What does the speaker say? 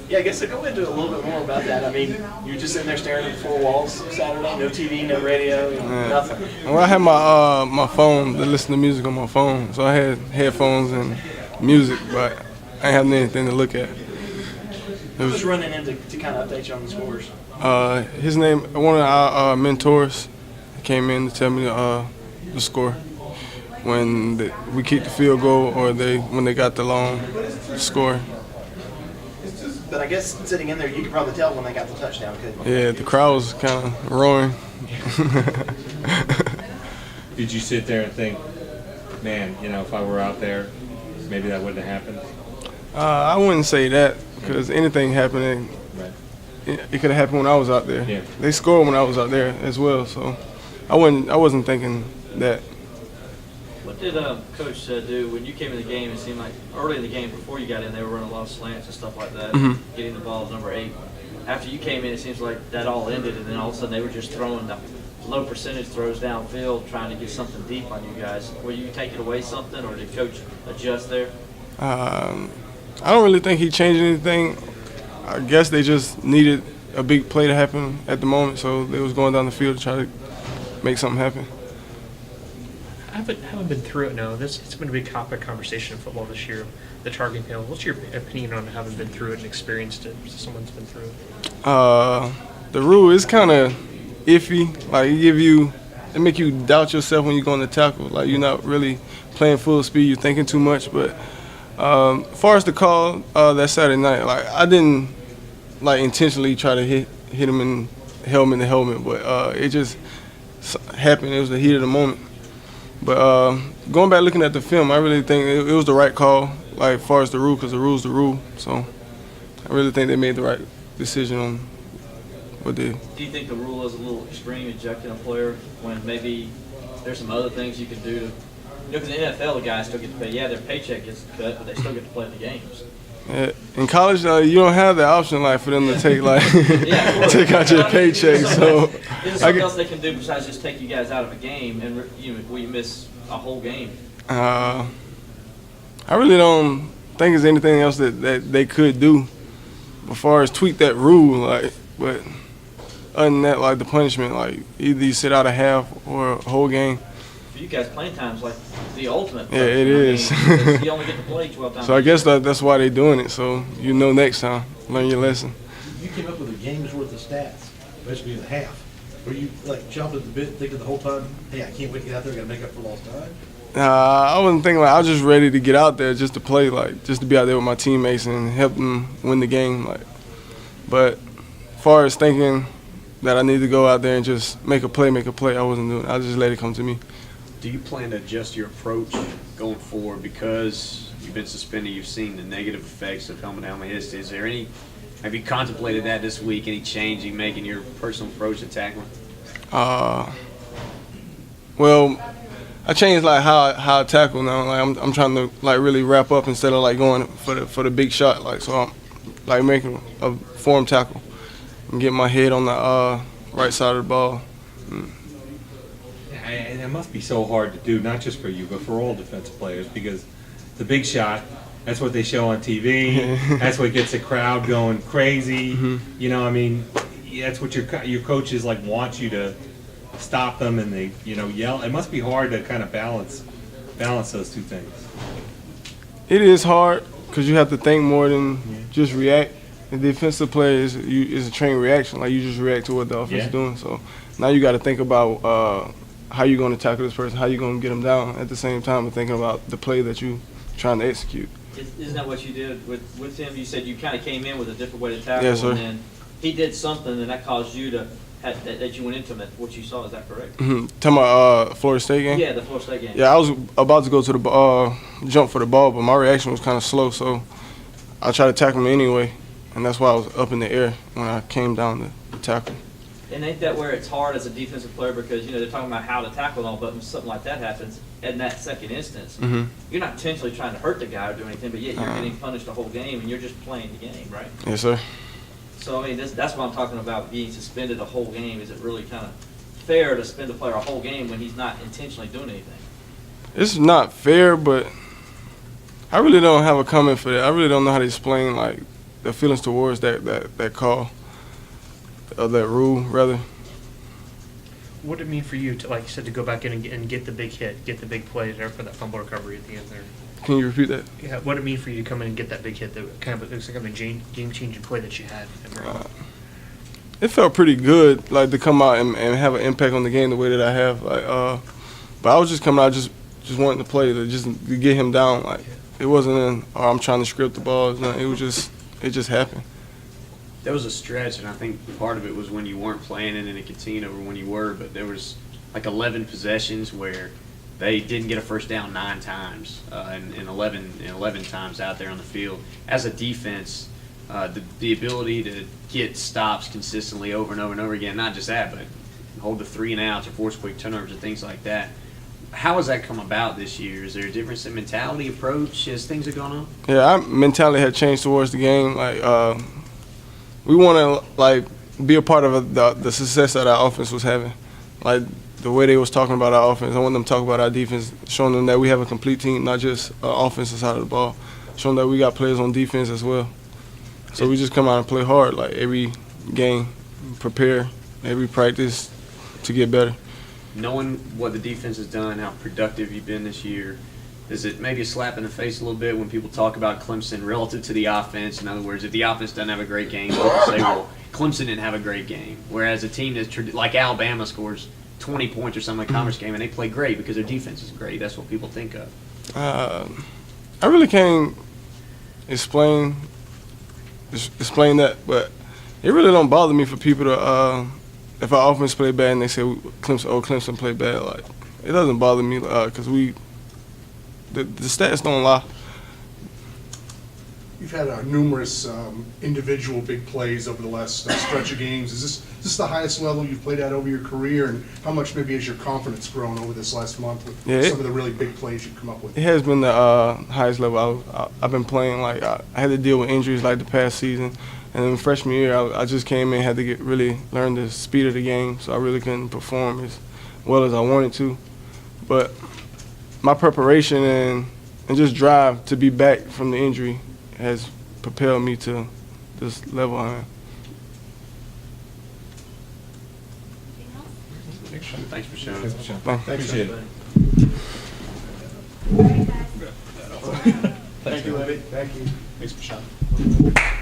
Yeah, I guess so go into a little bit more about that. I mean, you were just sitting there staring at the four walls Saturday, no TV, no radio, nothing. Well, I had my phone to listen to music on my phone, so I had headphones and music, but I didn't have anything to look at. Who was running in to kind of update you on the scores? His name, one of our mentors, came in to tell me the score when we kicked the field goal or when they got the long score. But I guess sitting in there, you could probably tell when they got the touchdown, couldn't you? Yeah, the crowd was kind of roaring. Did you sit there and think, man, if I were out there, maybe that wouldn't have happened? I wouldn't say that because anything happening, right. It could have happened when I was out there. Yeah. They scored when I was out there as well, so I wasn't thinking that. What did Coach do when you came in the game? It seemed like early in the game, before you got in, they were running a lot of slants and stuff like that, getting the ball number 8. After you came in, it seems like that all ended, and then all of a sudden they were just throwing the low percentage throws downfield, trying to get something deep on you guys. Were you taking away something, or did Coach adjust there? I don't really think he changed anything. I guess they just needed a big play to happen at the moment, so they was going down the field to try to make something happen. I haven't been through it now. It's been a big topic conversation in football this year, the targeting panel. What's your opinion on having been through it and experienced it? Someone's been through it. The rule is kind of iffy. Like it make you doubt yourself when you go on the tackle. Like you're not really playing full speed. You're thinking too much. But as far as the call that Saturday night, like I didn't intentionally try to hit him in helmet to helmet, but it just happened. It was the heat of the moment. But going back looking at the film, I really think it was the right call, like as far as the rule, because the rule's the rule. So I really think they made the right decision on what they did. Do you think the rule is a little extreme, ejecting a player, when maybe there's some other things you can do to, because in the NFL, the guys still get to pay. Yeah, their paycheck gets cut, but they still get to play the games. In college, you don't have the option for them to take take out your paycheck. So is there something else they can do besides just take you guys out of a game and will you miss a whole game? I really don't think there's anything else that they could do as far as tweak that rule. But other than that, the punishment, either you sit out a half or a whole game. For you guys, playing time's like the ultimate. Yeah, it is. You only get to play 12 times. So I guess that's why they're doing it. So next time, learn your lesson. You came up with a game's worth of stats, basically in half. Were you chomping at the bit, thinking the whole time, hey, I can't wait to get out there, I got to make up for lost time? I wasn't thinking. I was just ready to get out there, just to play, just to be out there with my teammates and help them win the game. But as far as thinking that I need to go out there and just make a play, I wasn't doing it. I just let it come to me. Do you plan to adjust your approach going forward because you've been suspended, you've seen the negative effects of helmet hits? Have you contemplated that this week, any change you make in your personal approach to tackling? Well, I changed how I tackle now. I'm trying to really wrap up instead of going for the big shot. So I'm making a form tackle and get my head on the right side of the ball. And it must be so hard to do, not just for you, but for all defensive players, because the big shot, that's what they show on TV. That's what gets the crowd going crazy. That's what your coaches want you to stop them, and they yell. It must be hard to kind of balance those two things. It is hard because you have to think more than just react. The defensive player is a trained reaction. You just react to what the offense is doing. So now you got to think about how you're going to tackle this person, how you're going to get them down at the same time and thinking about the play that you're trying to execute. Isn't that what you did with him? You said you kind of came in with a different way to tackle, yes, sir. And then he did something, and that caused you to that you went into him. What you saw, is that correct? Mm-hmm. Talking about Florida State game? Yeah, the Florida State game. Yeah, I was about to go to the jump for the ball, but my reaction was kind of slow, so I tried to tackle him anyway, and that's why I was up in the air when I came down to tackle. And ain't that where it's hard as a defensive player, because they're talking about how to tackle and all, but when something like that happens in that second instance, you're not intentionally trying to hurt the guy or do anything, but yet you're getting punished the whole game and you're just playing the game, right? Yes, sir. So that's what I'm talking about, being suspended a whole game. Is it really kind of fair to suspend a player a whole game when he's not intentionally doing anything? It's not fair, but I really don't have a comment for that. I really don't know how to explain the feelings towards that call, or that rule rather. What did it mean for you to, like you said, to go back in and get the big hit, get the big play there for that fumble recovery at the end there? Can you repeat that? Yeah, what did it mean for you to come in and get that big hit? That kind of, it was like a game-changing play that you had. It felt pretty good, like to come out and have an impact on the game the way that I have. Like, but I was just coming out just wanting to play, to get him down. Like, it wasn't I'm trying to script the ball. It just happened. There was a stretch, and I think part of it was when you weren't playing and then it continued over when you were, but there was like 11 possessions where they didn't get a first down 9 times, and 11 times out there on the field. As a defense, the ability to get stops consistently over and over and over again, not just that, but hold the 3 and outs or force quick turnovers and things like that. How has that come about this year? Is there a difference in mentality, approach as things have gone on? Yeah, our mentality had changed towards the game. Like, we want to like be a part of the success that our offense was having. Like the way they was talking about our offense, I want them to talk about our defense, showing them that we have a complete team, not just offensive side of the ball, showing that we got players on defense as well. So we just come out and play hard, like every game, prepare, every practice to get better. Knowing what the defense has done, how productive you've been this year, is it maybe a slap in the face a little bit when people talk about Clemson relative to the offense? In other words, if the offense doesn't have a great game, people say, well, Clemson didn't have a great game. Whereas a team that's like Alabama scores 20 points or something in a conference game and they play great because their defense is great. That's what people think of. I really can't explain that, but it really don't bother me for people to, if our offense play bad and they say Clemson play bad, like it doesn't bother me because the stats don't lie. You've had numerous individual big plays over the last stretch of games. Is this the highest level you've played at over your career, and how much maybe has your confidence grown over this last month with some of the really big plays you've come up with? It has been the highest level I've been playing. Like I had to deal with injuries like the past season, and then freshman year I just came in and had to really learn the speed of the game, so I really couldn't perform as well as I wanted to. But my preparation and just drive to be back from the injury has propelled me to this level I am. Thanks for showing us. Appreciate it. Thank you, Eddie. Thank you. Thanks, Bashaud.